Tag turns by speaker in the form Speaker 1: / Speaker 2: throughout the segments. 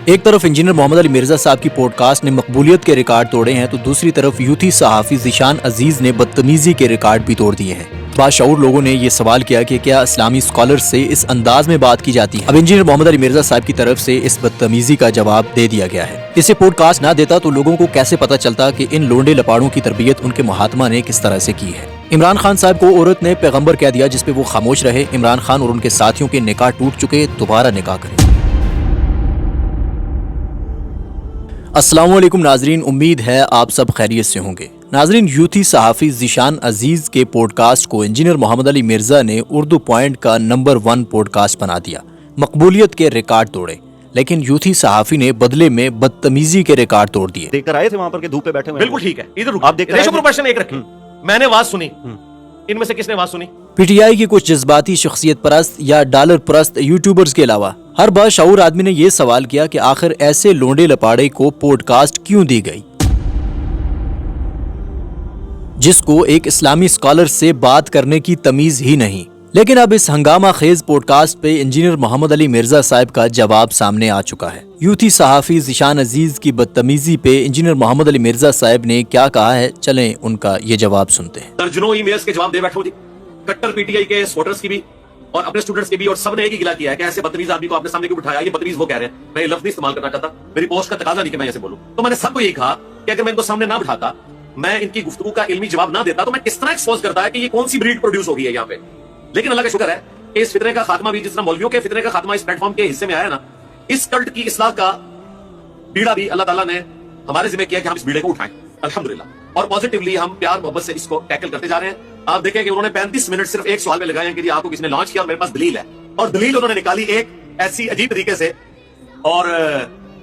Speaker 1: ایک طرف انجینئر محمد علی مرزا صاحب کی پوڈ کاسٹ نے مقبولیت کے ریکارڈ توڑے ہیں تو دوسری طرف یوتھی صحافی ذیشان عزیز نے بدتمیزی کے ریکارڈ بھی توڑ دیے ہیں۔ باشعور لوگوں نے یہ سوال کیا کہ کیا اسلامی اسکالر سے اس انداز میں بات کی جاتی ہے؟ اب انجینئر محمد علی مرزا صاحب کی طرف سے اس بدتمیزی کا جواب دے دیا گیا ہے۔ اسے پوڈ کاسٹ نہ دیتا تو لوگوں کو کیسے پتہ چلتا کہ ان لونڈے لپاڑوں کی تربیت ان کے مہاتما نے کس طرح سے کی ہے۔ عمران خان صاحب کو عورت نے پیغمبر کہہ دیا، جس پہ وہ خاموش رہے۔ عمران خان اور ان کے ساتھیوں کے نکاح ٹوٹ چکے، دوبارہ نکاح کریں۔ السلام علیکم ناظرین، امید ہے آپ سب خیریت سے ہوں گے۔ ناظرین، یوتھی صحافی ذیشان عزیز کے پوڈ کاسٹ کو انجینئر محمد علی مرزا نے اردو پوائنٹ کا نمبر 1 پوڈ کاسٹ بنا دیا، مقبولیت کے ریکارڈ توڑے، لیکن یوتھی صحافی نے بدلے میں بدتمیزی کے ریکارڈ توڑ دیے۔
Speaker 2: دیکھ کر آئے تھے وہاں پر کہ دھوپ پہ بیٹھے ہوئے۔
Speaker 3: بالکل ٹھیک ہے، ادھر
Speaker 2: آپ دیکھ
Speaker 3: ریشو پروفیشن ایک رکھیں۔ میں نے آواز سنی، ان میں سے کس نے آواز سنی؟
Speaker 1: پی ٹی آئی کی کچھ جذباتی شخصیت پرست یا ڈالر پرست یوٹیوبرز کے علاوہ ہر باشعور آدمی نے یہ سوال کیا کہ آخر ایسے لونڈے لپاڑے کو پوڈ کاسٹ کیوں دی گئی، جس کو ایک اسلامی اسکالر سے بات کرنے کی تمیز ہی نہیں۔ لیکن اب اس ہنگامہ خیز پوڈ کاسٹ پہ انجینئر محمد علی مرزا صاحب کا جواب سامنے آ چکا ہے۔ یوتھی صحافی ذیشان عزیز کی بدتمیزی پہ انجینئر محمد علی مرزا صاحب نے کیا کہا ہے، چلیں ان کا یہ جواب سنتے ہیں۔
Speaker 3: درجنوں ای میلز کے جواب دے بیٹھا ہوں جی، کٹر پی ٹی آئی کے سپورٹرز کی بھی اور اپنے اسٹوڈنٹس کے بھی، اور سب نے ایک ہی گلا کیا ہے کہ ایسے بدتمیز آدمی کو آپ نے سامنے کیوں بٹھایا۔ یہ بدتمیز وہ کہہ رہے ہیں، میں یہ لفظ نہیں استعمال کرنا چاہتا، میری پوسٹ کا تقاضا نہیں کہ میں ایسے بولوں۔ تو میں نے سب کو یہی کہا کہ اگر میں ان کو سامنے نہ بٹھاتا، میں ان کی گفتگو کا علمی جواب نہ دیتا، تو میں کس طرح ایکسپوز کرتا ہے کہ یہ کون سی بریڈ پروڈیوس ہو گئی ہے یہاں پہ۔ لیکن اللہ کا شکر ہے کہ اس فتنے کا خاتمہ بھی، جس طرح مولویوں کے فتنے کا خاتمہ اس پلیٹ فارم کے حصے میں آیا نا، اس کلٹ کی اصلاح کا بیڑا بھی اللہ تعالیٰ نے ہمارے ذمہ کیا کہ ہم اس بیڑے کو اٹھائیں الحمدللہ، اور پازیٹیولی ہم پیار محبت سے اس کو ٹیکل کرتے جا رہے ہیں۔ آپ دیکھیں کہ انہوں نے 35 منٹ صرف ایک سوال میں لگائے ہیں کہ آپ کو کس نے لانچ کیا، اور میرے پاس دلیل ہے، اور دلیل انہوں نے نکالی ایک ایسی عجیب طریقے سے، اور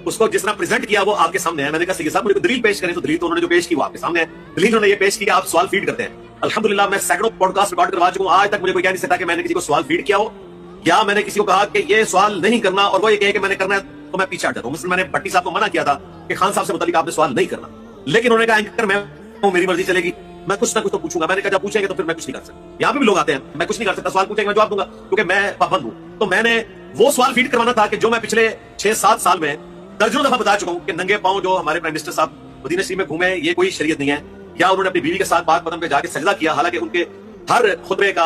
Speaker 3: اس کو جس طرح پریزنٹ کیا وہ آپ کے سامنے ہے۔ میں نے کہا سید صاحب مجھے دلیل پیش کریں، تو دلیل تو انہوں نے جو پیش کی وہ آپ کے سامنے ہے۔ دلیل انہوں نے یہ پیش کی کہ آپ سوال فیڈ کرتے ہیں۔ الحمدللہ میں سینکڑوں پوڈ کاسٹ ریکارڈ کروا چکا ہوں، آج تک مجھے کوئی کہہ نہیں سکتا کہ میں نے کسی کو سوال فیڈ کیا ہو، یا میں نے کسی کو کہا کہ یہ سوال نہیں کرنا اور وہ یہ کہے کہ میں نے کرنا ہے تو میں پیچھے ہٹ جاتا ہوں۔ مثلا میں نے بھٹی صاحب کو منع کیا تھا کہ خان صاحب سے متعلق آپ نے سوال نہیں کرنا، لیکن انہوں نے کہا اینکر میں ہوں، میری مرضی چلے گی، میں کچھ نہ کچھ تو پوچھوں گا۔ میں نے کہا جب پوچھیں گے تو پھر میں کچھ نہیں کر سکتا۔ یہاں پہ بھی لوگ آتے ہیں، میں کچھ نہیں کر سکتا، سوال پوچھیں گے میں جواب دوں گا کیونکہ میں پابند ہوں۔ تو میں نے وہ سوال فیڈ کروانا تھا کہ جو میں پچھلے 6-7 سال میں درجنوں دفعہ بتا چکا ہوں کہ ننگے پاؤں جو ہمارے پرائم منسٹر صاحب مدینہ شریف میں گھومے، یہ کوئی شریعت نہیں ہے، یا انہوں نے اپنی بیوی کے ساتھ پاک قدم پہ جا کے سجدہ کیا، حالانکہ ان کے ہر خطبے کا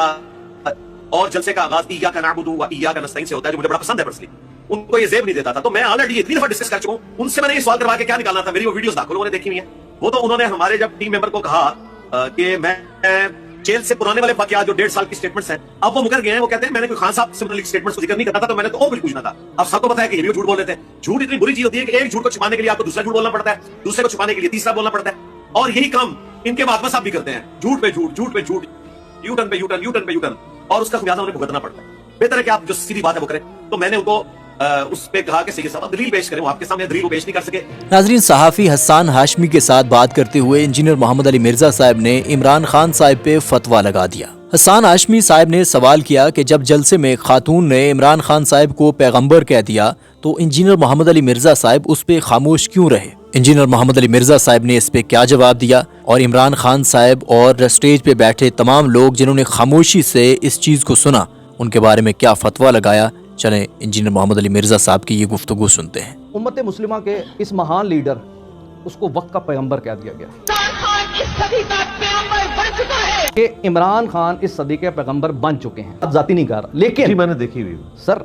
Speaker 3: اور جلسے کا آغاز ایاک نعبد و ایاک نستعین سے ہوتا ہے، جو مجھے بڑا پسند ہے پرسنلی۔ ان کو یہ زیب نہیں دیتا تھا، تو میں آلریڈی اتنی دفعہ ڈسکس کر چکا ہوں ان سے۔ میں نے یہ سوال کروا کے کیا نکالنا تھا، میری وہ ویڈیوز داخل لوگوں نے دیکھی ہوئی ہیں۔ وہ تو انہوں نے ہمارے جب ٹیم ممبر کو کہا کہ میں جیل سے پرانے والے واقعات جو 1.5 سال کی سٹیٹمنٹس ہیں، اب وہ مکر گئے ہیں، وہ کہتے ہیں میں نے کوئی خان صاحب سے متعلق سٹیٹمنٹس کو ذکر نہیں کرتا تھا، تو میں نے تو اور کچھ پوچھنا تھا۔ اب سب کو پتا ہے کہ یہ بھی جھوٹ بول رہے تھے۔ جھوٹ اتنی بری چیز ہوتی ہے کہ ایک جھوٹ کو چھپانے کے لیے آپ کو دوسرا جھوٹ بولنا پڑتا ہے، دوسرے کو چھپانے کے لیے تیسرا بولنا پڑتا ہے، اور یہی کام ان کے مہاتما صاحب بھی کرتے ہیں، جھوٹ پہ جھوٹ، جھوٹ پہ جھوٹ، یو ٹرن پہ یو ٹرن، یو ٹرن پہ یو ٹرن، اور اس کا خمیازہ انہیں بھگتنا پڑتا ہے۔ بہتر ہے کہ آپ جو سیدھی بات ہے وہ کریں۔ تو میں نے ان کو اس پہ کہا کہ سید صاحب دلیل پیش کریں، وہ آپ کے سامنے دلیل کو پیش نہیں کر سکے۔
Speaker 1: ناظرین، صحافی حسان ہاشمی کے ساتھ بات کرتے ہوئے انجینئر محمد علی مرزا صاحب نے عمران خان صاحب پہ فتویٰ لگا دیا۔ حسان ہاشمی صاحب نے سوال کیا کہ جب جلسے میں خاتون نے عمران خان صاحب کو پیغمبر کہہ دیا تو انجینئر محمد علی مرزا صاحب اس پہ خاموش کیوں رہے؟ انجینئر محمد علی مرزا صاحب نے اس پہ کیا جواب دیا، اور عمران خان صاحب اور اسٹیج پہ بیٹھے تمام لوگ جنہوں نے خاموشی سے اس چیز کو سنا، ان کے بارے میں کیا فتویٰ لگایا؟ چلیں انجینئر محمد علی مرزا صاحب کی یہ گفتگو سنتے ہیں۔
Speaker 4: امت مسلمہ کے اس مہان لیڈر، اس کو وقت کا پیغمبر کہہ دیا گیا کہ عمران خان اس صدی کے پیغمبر بن چکے ہیں۔ اب ذاتی نہیں کہہ رہا، لیکن
Speaker 2: میں نے دیکھی ہوئی
Speaker 4: سر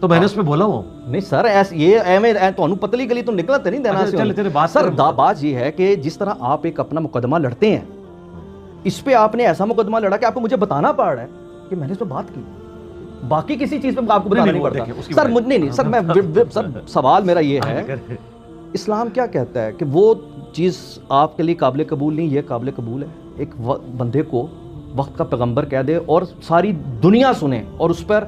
Speaker 2: تو میں نے اس میں بولا ہوں
Speaker 4: نہیں سر، یہ تو پتلی گلی تو نکلا تو نہیں دینا سر۔ بات یہ ہے کہ جس طرح آپ ایک اپنا مقدمہ لڑتے ہیں، اس پہ آپ نے ایسا مقدمہ لڑا کہ آپ کو مجھے بتانا پڑ رہا ہے کہ میں نے اس پہ بات کی، باقی کسی چیز پہ آپ کو بتانا نہیں پڑتا سر۔ نہیں سر، میں سوال میرا یہ ہے، اسلام کیا کہتا ہے کہ وہ چیز آپ کے لیے قابل قبول نہیں، یہ قابل قبول ہے؟ ایک بندے کو وقت کا پیغمبر کہہ دے اور ساری دنیا سنے، اور اس پر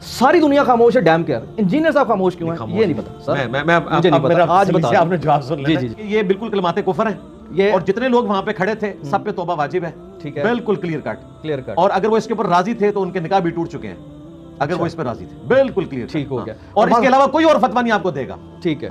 Speaker 4: ساری دنیا خاموش ہے، ڈیم کیئر۔ انجینئر صاحب خاموش کیوں ہیں یہ نہیں پتا سر، مجھے نہیں پتا، آج بتا
Speaker 2: آپ نے جواب سن
Speaker 4: جی
Speaker 2: لینا۔ یہ بالکل کلمات کفر ہیں، اور جتنے لوگ وہاں پہ کھڑے تھے سب پہ توبہ واجب ہے،
Speaker 4: ٹھیک ہے،
Speaker 2: بالکل کلیئر کٹ۔ اور اگر وہ اس کے اوپر راضی تھے تو ان کے نکاح بھی ٹوٹ چکے ہیں، اگر وہ اس پہ راضی تھے، بالکل کلیئر،
Speaker 4: ٹھیک ہو گیا۔
Speaker 2: اور اس کے علاوہ کوئی اور فتویٰ نہیں آپ کو دے گا،
Speaker 4: ٹھیک ہے۔